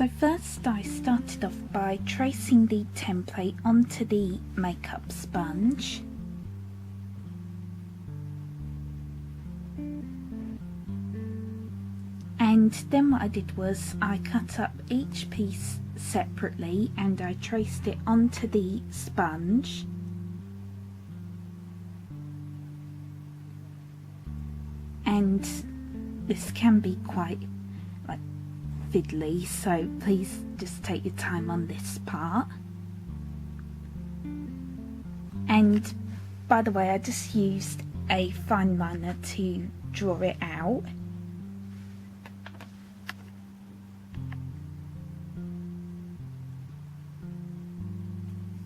So first I started off by tracing the template onto the makeup sponge. And then what I did was I cut up each piece separately and I traced it onto the sponge. And this can be quite fiddly, so please just take your time on this part. And by the way, I just used a fine liner to draw it out.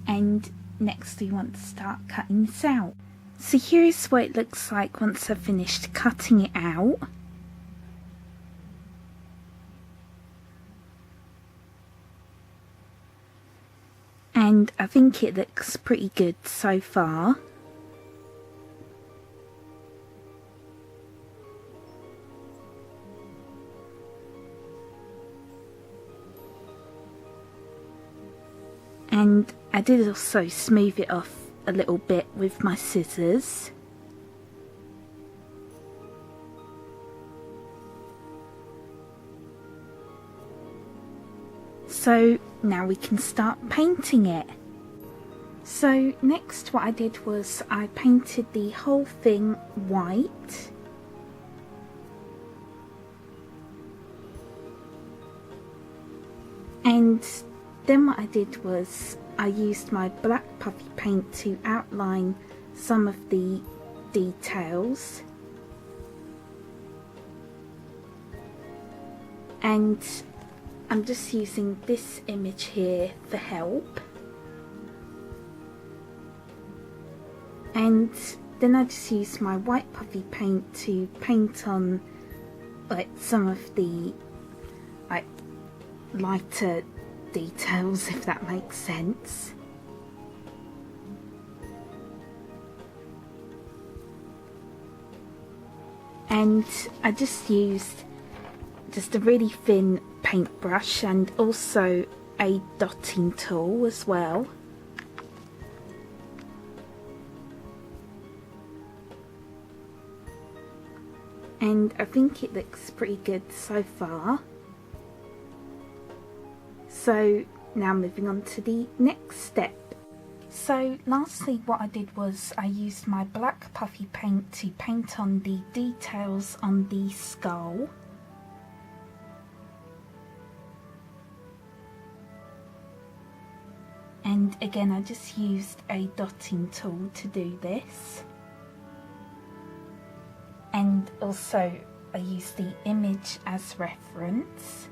And next we want to start cutting this out. So here is what it looks like once I've finished cutting it out. And I think it looks pretty good so far. And I did also smooth it off a little bit with my scissors. So now we can start painting it. So next what I did was I painted the whole thing white. And then what I did was I used my black puffy paint to outline some of the details. And I'm just using this image here for help. And then I just used my white puffy paint to paint on some of the lighter details, if that makes sense. And I just used a really thin paintbrush and also a dotting tool as well. And I think it looks pretty good so far. So now moving on to the next step. So lastly what I did was I used my black puffy paint to paint on the details on the skull. And again I just used a dotting tool to do this. And also I used the image as reference.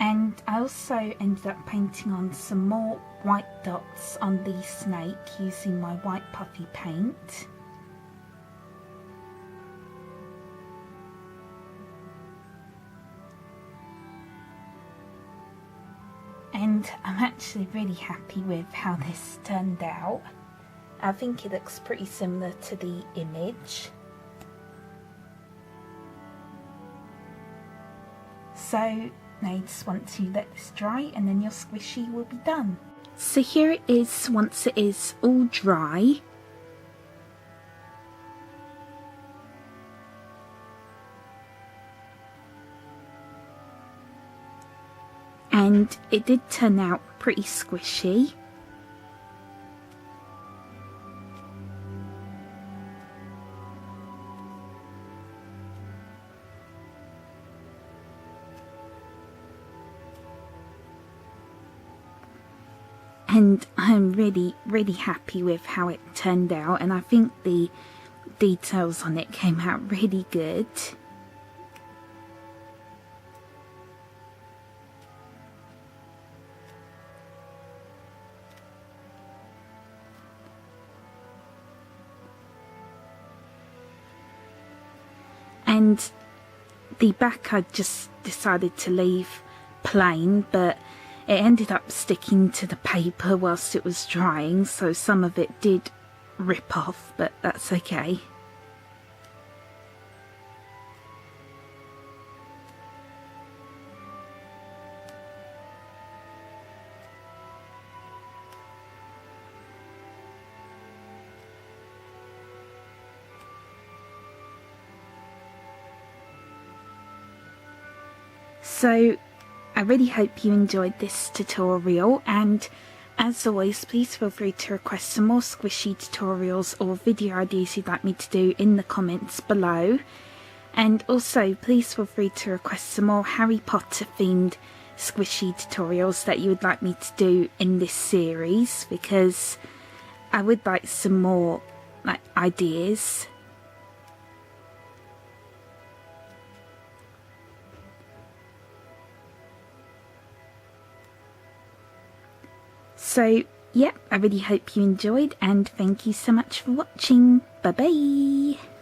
And I also ended up painting on some more white dots on the snake using my white puffy paint. And I'm actually really happy with how this turned out. I think it looks pretty similar to the image. So now you just want to let this dry and then your squishy will be done. So here it is once it is all dry. And it did turn out pretty squishy. And I'm really happy with how it turned out, and I think the details on it came out really good. And the back I just decided to leave plain, but it ended up sticking to the paper whilst it was drying, so some of it did rip off, but that's okay. So I really hope you enjoyed this tutorial, and as always, please feel free to request some more squishy tutorials or video ideas you'd like me to do in the comments below. And also please feel free to request some more Harry Potter themed squishy tutorials that you would like me to do in this series, because I would like some more ideas. So yep, I really hope you enjoyed, and thank you so much for watching. Bye bye.